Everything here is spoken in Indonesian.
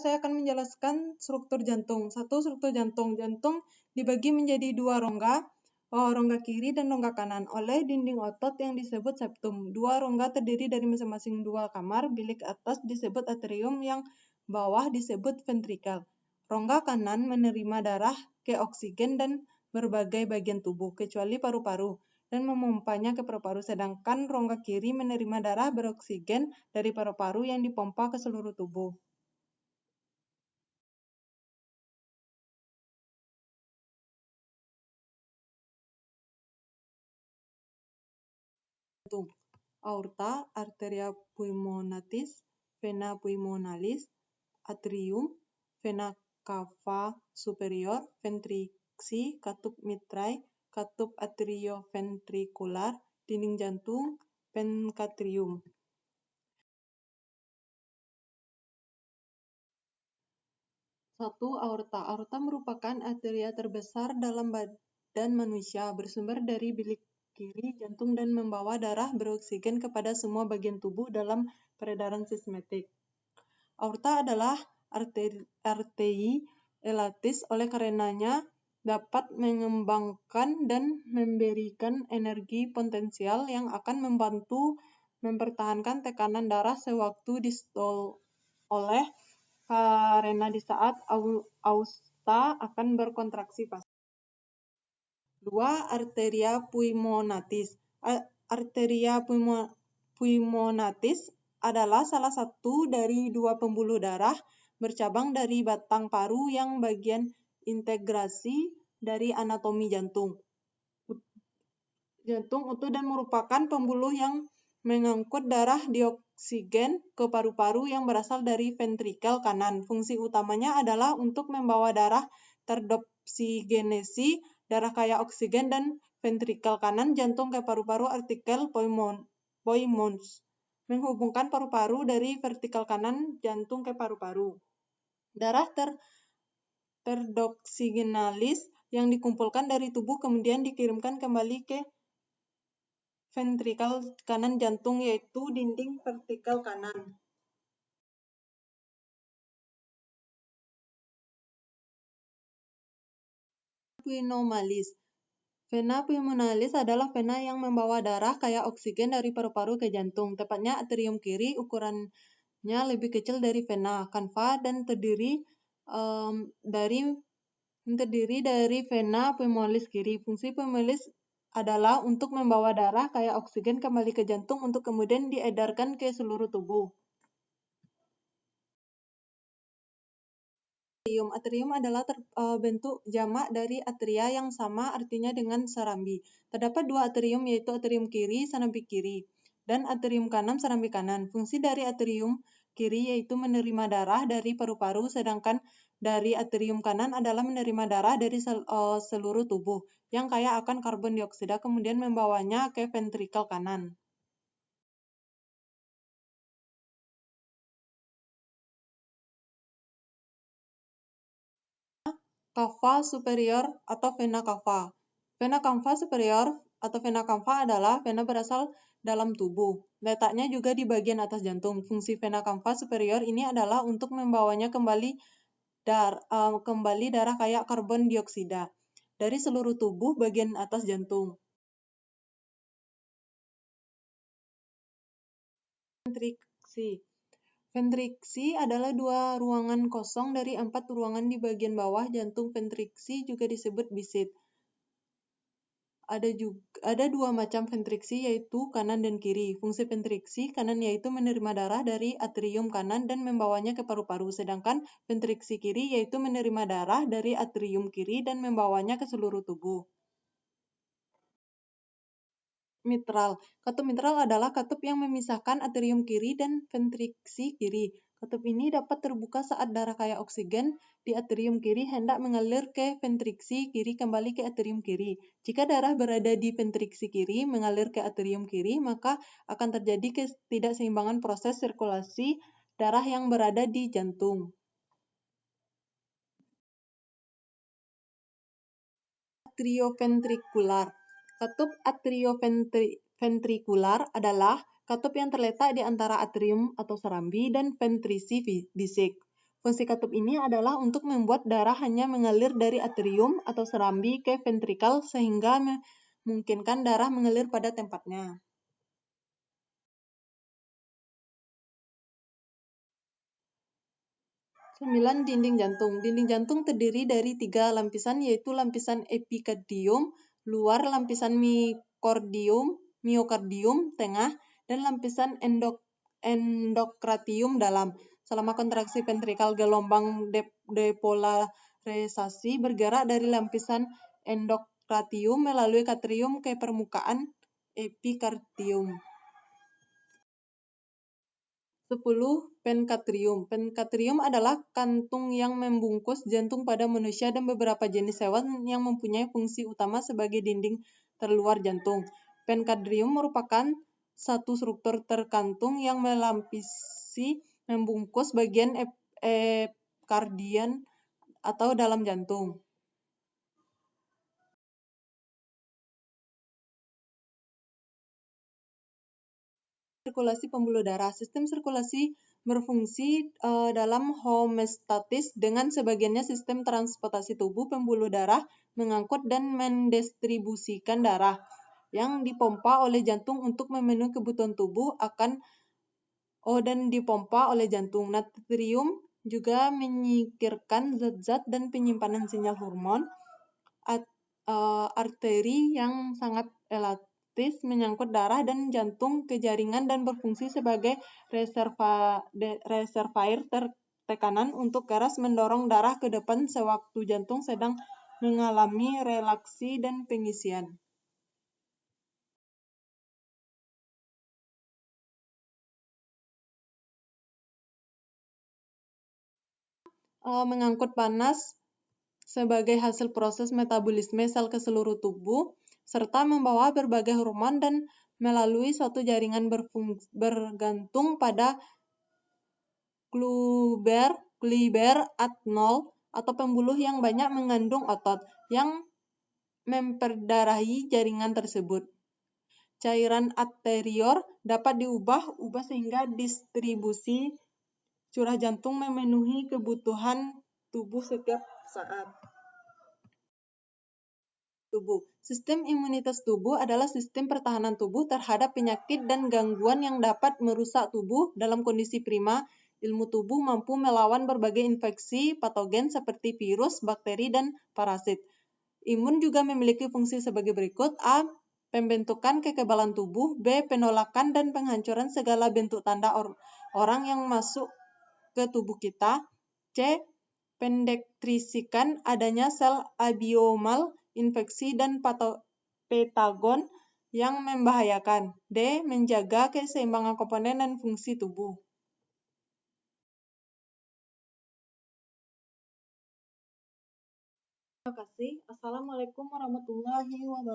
Saya akan menjelaskan struktur jantung. Satu, struktur jantung. Jantung dibagi menjadi dua rongga, rongga kiri dan rongga kanan, oleh dinding otot yang disebut septum. Dua rongga terdiri dari masing-masing dua kamar, bilik atas disebut atrium, yang bawah disebut ventrikel. Rongga kanan menerima darah ke oksigen dan berbagai bagian tubuh, kecuali paru-paru, dan memompanya ke paru-paru, sedangkan rongga kiri menerima darah beroksigen dari paru-paru yang dipompa ke seluruh tubuh. Jantung. Aorta, arteria pulmonalis, vena pulmonalis, atrium, vena cava superior, ventriksi, katup mitral, katup atrioventrikular, dinding jantung, ventriculum. 1. Aorta. Aorta merupakan arteria terbesar dalam badan manusia, bersumber dari bilik kiri jantung dan membawa darah beroksigen kepada semua bagian tubuh dalam peredaran sistematik. Aorta adalah arteri elatis, oleh karenanya dapat mengembangkan dan memberikan energi potensial yang akan membantu mempertahankan tekanan darah sewaktu diastole, karena di saat aorta akan berkontraksi pasti. 2. Arteria pulmonalis. Arteria pulmonalis adalah salah satu dari dua pembuluh darah bercabang dari batang paru yang bagian integrasi dari anatomi jantung utuh dan merupakan pembuluh yang mengangkut darah dioksigen ke paru-paru yang berasal dari ventrikel kanan. Fungsi utamanya adalah untuk membawa darah terdoksigenasi, darah kaya oksigen, dan ventrikel kanan jantung ke paru-paru arterial pulmons, menghubungkan paru-paru dari ventrikel kanan jantung ke paru-paru. Darah terdoksigenalis yang dikumpulkan dari tubuh kemudian dikirimkan kembali ke ventrikel kanan jantung, yaitu dinding ventrikel kanan. Pulmonalis. Vena pulmonalis adalah vena yang membawa darah kaya oksigen dari paru-paru ke jantung, tepatnya atrium kiri. Ukurannya lebih kecil dari vena cava dan terdiri dari vena pulmonalis kiri. Fungsi pulmonalis adalah untuk membawa darah kaya oksigen kembali ke jantung untuk kemudian diedarkan ke seluruh tubuh. Atrium adalah bentuk jamak dari atria yang sama artinya dengan serambi. Terdapat dua atrium, yaitu atrium kiri, serambi kiri, dan atrium kanan, serambi kanan. Fungsi dari atrium kiri yaitu menerima darah dari paru-paru, sedangkan dari atrium kanan adalah menerima darah dari seluruh tubuh yang kaya akan karbon dioksida, kemudian membawanya ke ventrikel kanan. Cava superior atau vena cava. Vena cava superior atau vena cava adalah vena berasal dalam tubuh. Letaknya juga di bagian atas jantung. Fungsi vena cava superior ini adalah untuk membawanya kembali darah kaya karbon dioksida dari seluruh tubuh bagian atas jantung. Ventriksi. Ventriksi adalah dua ruangan kosong dari 4 ruangan di bagian bawah jantung. Ventriksi juga disebut bisit. Ada dua macam ventriksi, yaitu kanan dan kiri. Fungsi ventriksi kanan yaitu menerima darah dari atrium kanan dan membawanya ke paru-paru, sedangkan ventriksi kiri yaitu menerima darah dari atrium kiri dan membawanya ke seluruh tubuh. Mitral. Katup mitral adalah katup yang memisahkan atrium kiri dan ventriksi kiri. Katup ini dapat terbuka saat darah kaya oksigen di atrium kiri hendak mengalir ke ventriksi kiri kembali ke atrium kiri. Jika darah berada di ventriksi kiri mengalir ke atrium kiri, maka akan terjadi ketidakseimbangan proses sirkulasi darah yang berada di jantung. Atrioventrikular. Katup atrioventrikular adalah katup yang terletak di antara atrium atau serambi dan ventrisi bisik. Fungsi katup ini adalah untuk membuat darah hanya mengalir dari atrium atau serambi ke ventrikal sehingga memungkinkan darah mengalir pada tempatnya. 9. Dinding jantung. Dinding jantung terdiri dari 3 lapisan, yaitu lapisan epikardium, luar lapisan miokardium tengah, dan lapisan endokratium dalam. Selama kontraksi ventrikal, gelombang depolarisasi bergerak dari lapisan endokratium melalui katrium ke permukaan epikardium. 10. Penkatrium. Penkatrium adalah kantung yang membungkus jantung pada manusia dan beberapa jenis hewan yang mempunyai fungsi utama sebagai dinding terluar jantung. Penkatrium merupakan satu struktur terkantung yang membungkus bagian epikardian atau dalam jantung. Sirkulasi pembuluh darah. Sistem sirkulasi berfungsi dalam homeostatis dengan sebagiannya sistem transportasi tubuh pembuluh darah mengangkut dan mendistribusikan darah yang dipompa oleh jantung untuk memenuhi kebutuhan tubuh dan dipompa oleh jantung. Natrium juga menyingkirkan zat-zat dan penyimpanan sinyal hormon. Arteri yang sangat elastis menyangkut darah dan jantung ke jaringan dan berfungsi sebagai reservoir tekanan untuk keras mendorong darah ke depan sewaktu jantung sedang mengalami relaksasi dan pengisian. Mengangkut panas sebagai hasil proses metabolisme sel ke seluruh tubuh, serta membawa berbagai hormon dan melalui suatu jaringan bergantung pada Kluber Adnol atau pembuluh yang banyak mengandung otot yang memperdarahi jaringan tersebut. Cairan anterior dapat diubah sehingga distribusi curah jantung memenuhi kebutuhan tubuh setiap saat. Tubuh. Sistem imunitas tubuh adalah sistem pertahanan tubuh terhadap penyakit dan gangguan yang dapat merusak tubuh. Dalam kondisi prima, ilmu tubuh mampu melawan berbagai infeksi patogen seperti virus, bakteri, dan parasit. Imun juga memiliki fungsi sebagai berikut: A. Pembentukan kekebalan tubuh. B. Penolakan dan penghancuran segala bentuk tanda orang yang masuk ke tubuh kita. C. Pendeteksikan adanya sel abiomal, infeksi, dan patogen yang membahayakan. D. Menjaga keseimbangan komponen dan fungsi tubuh. Terima kasih. Assalamualaikum warahmatullahi wabarakatuh.